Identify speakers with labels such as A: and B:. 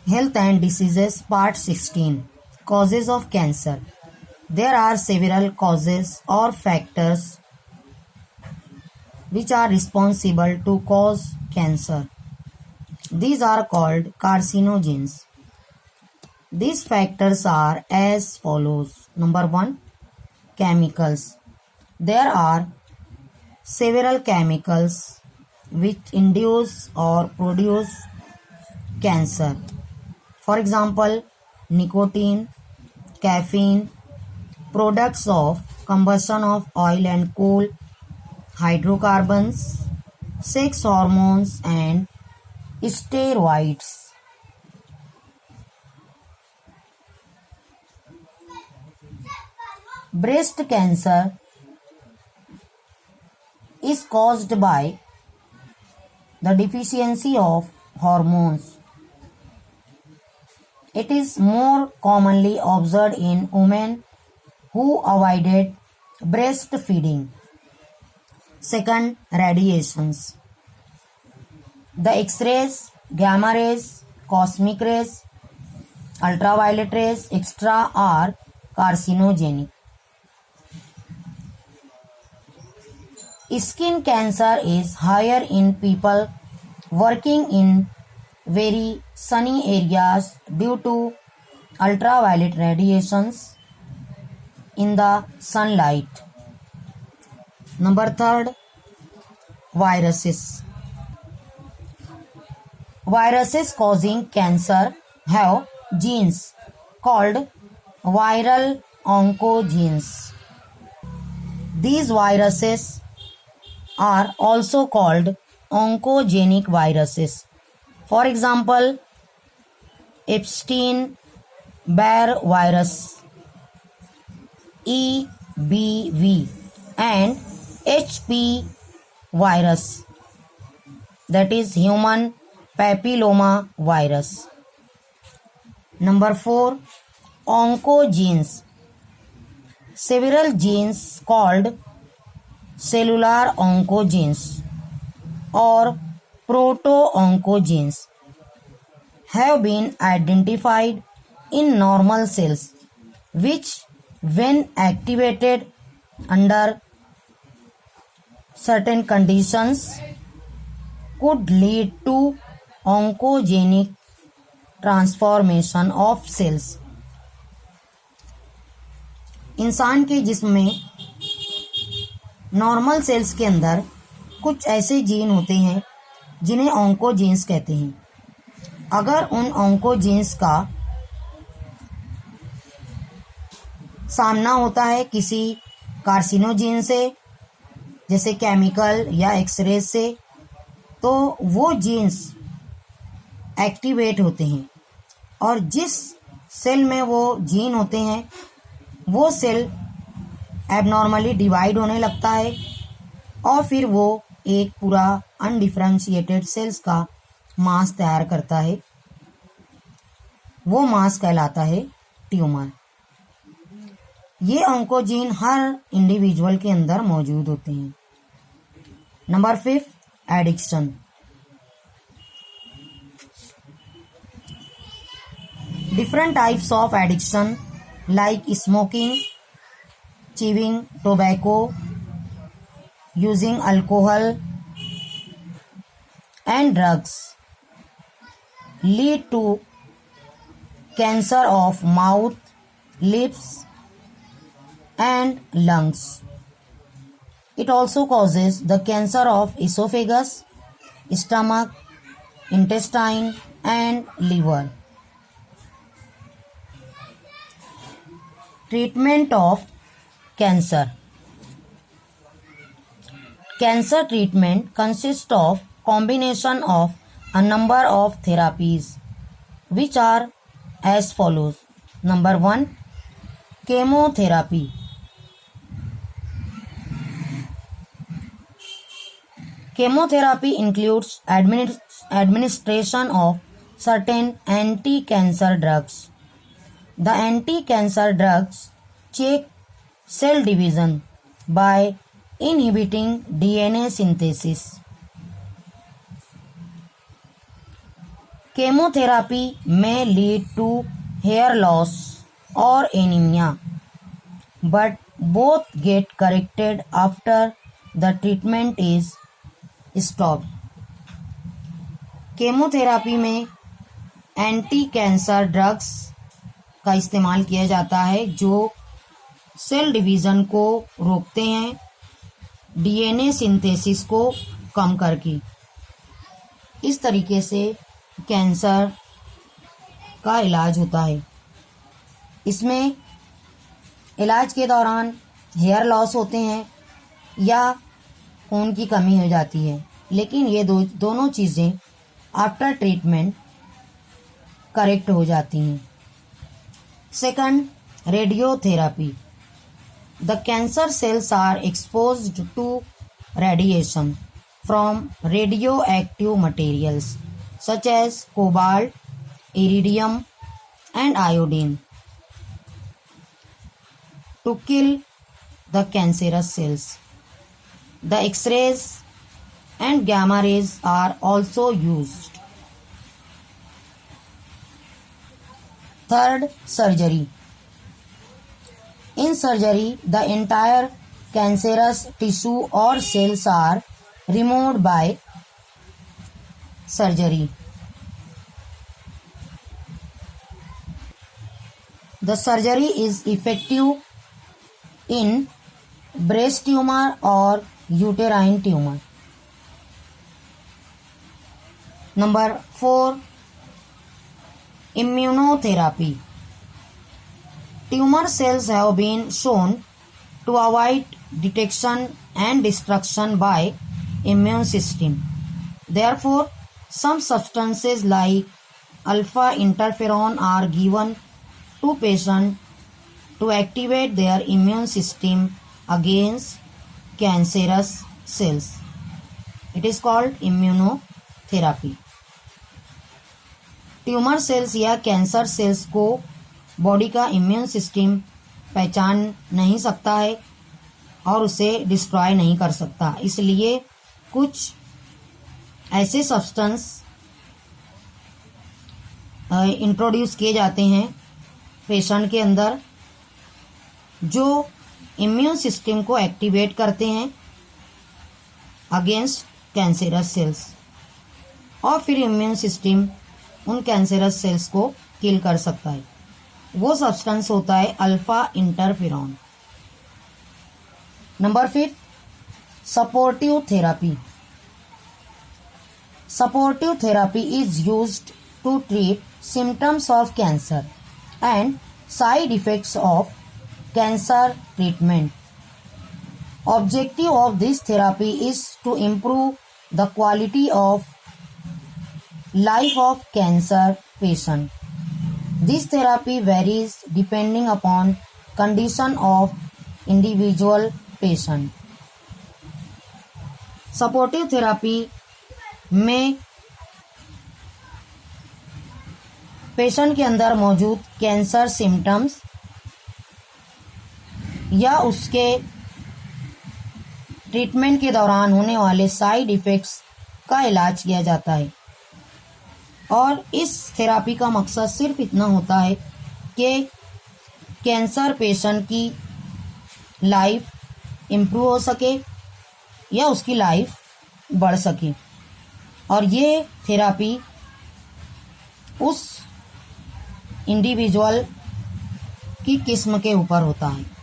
A: Health and Diseases Part 16. Causes of Cancer. There are several causes or factors which are responsible to cause cancer. These are called carcinogens. These factors are as follows. Number 1. Chemicals. There are several chemicals which induce or produce cancer. For example, nicotine, caffeine, products of combustion of oil and coal, hydrocarbons, sex hormones and steroids. Breast cancer is caused by the deficiency of hormones. It is more commonly observed in women who avoided breastfeeding. Second, radiations. The X-rays, gamma rays, cosmic rays, ultraviolet rays, etc. are carcinogenic. Skin cancer is higher in people working in very sunny areas due to ultraviolet radiations in the sunlight. Number 3, viruses. Viruses causing cancer have genes called viral oncogenes. These viruses are also called oncogenic viruses. For example, Epstein-Barr virus, EBV, and HP virus, that is human papilloma virus. Number 4, oncogenes. Several genes called cellular oncogenes or proto-oncogenes have been identified in normal cells, which, when activated under certain conditions, could lead to oncogenic transformation of cells. इंसान के जिस्म में normal sales के अंदर कुछ ऐसे gene होते हैं जिन्हें ऑन्कोजीन्स कहते हैं. अगर उन ऑन्कोजीन्स का सामना होता है किसी कार्सिनोजीन से, जैसे केमिकल या एक्सरे से, तो वो जीन्स एक्टिवेट होते हैं और जिस सेल में वो जीन होते हैं वो सेल एबनॉर्मली डिवाइड होने लगता है और फिर वो एक पूरा अनडिफरेंशिएटेड सेल्स का मास तैयार करता है. वो मास कहलाता है ट्यूमर. ये ऑन्कोजीन हर इंडिविजुअल के अंदर मौजूद होते हैं. Number 5, addiction. Different types of addiction like smoking, chewing tobacco, using alcohol and drugs lead to cancer of mouth, lips and lungs. It also causes the cancer of esophagus, stomach, intestine and liver. Treatment of cancer. Cancer treatment consists of combination of a number of therapies which are as follows. Number 1, chemotherapy. Chemotherapy includes administration of certain anti-cancer drugs. The anti-cancer drugs check cell division by inhibiting DNA synthesis. Chemotherapy may lead to hair loss or anemia, but both get corrected after the treatment is stopped. Chemotherapy में anti cancer drugs का इस्तेमाल किया जाता है जो cell division को रोकते हैं, डीएनए सिंथेसिस को कम करके। इस तरीके से कैंसर का इलाज होता है। इसमें इलाज के दौरान हेयर लॉस होते हैं या खून की कमी हो जाती है, लेकिन ये दोनों चीज़ें आफ्टर ट्रीटमेंट करेक्ट हो जाती हैं। Second, radiotherapy. The cancer cells are exposed to radiation from radioactive materials such as cobalt, iridium, and iodine to kill the cancerous cells. The X-rays and gamma rays are also used. Third, surgery. In surgery, the entire cancerous tissue or cells are removed by surgery. The surgery is effective in breast tumor or uterine tumor. Number 4, immunotherapy. Tumor cells have been shown to avoid detection and destruction by immune system. Therefore, some substances like alpha interferon are given to patients to activate their immune system against cancerous cells. It is called immunotherapy. Tumour cells या cancer cells को body का immune system पहचान नहीं सकता है और उसे destroy नहीं कर सकता, इसलिए कुछ ऐसे सब्सटेंस इंट्रोड्यूस किए जाते हैं पेशेंट के अंदर जो इम्यून सिस्टम को एक्टिवेट करते हैं अगेंस्ट कैंसरस सेल्स, और फिर इम्यून सिस्टम उन कैंसरस सेल्स को किल कर सकता है। वो सब्सटेंस होता है alpha interferon. Number 5, supportive therapy. Supportive therapy is used to treat symptoms of cancer and side effects of cancer treatment. Objective of this therapy is to improve the quality of life of cancer patient. This therapy varies depending upon condition of individual patient. Supportive therapy में patient के अंदर मौजूद cancer symptoms या उसके treatment के दौरान होने वाले साइड इफ़ेक्ट्स का इलाज किया जाता है, और इस थेरापी का मकसद सिर्फ इतना होता है कि कैंसर पेशेंट की लाइफ इम्प्रूव हो सके या उसकी लाइफ बढ़ सके, और ये थेरापी उस इंडिविजुअल की किस्म के ऊपर होता है।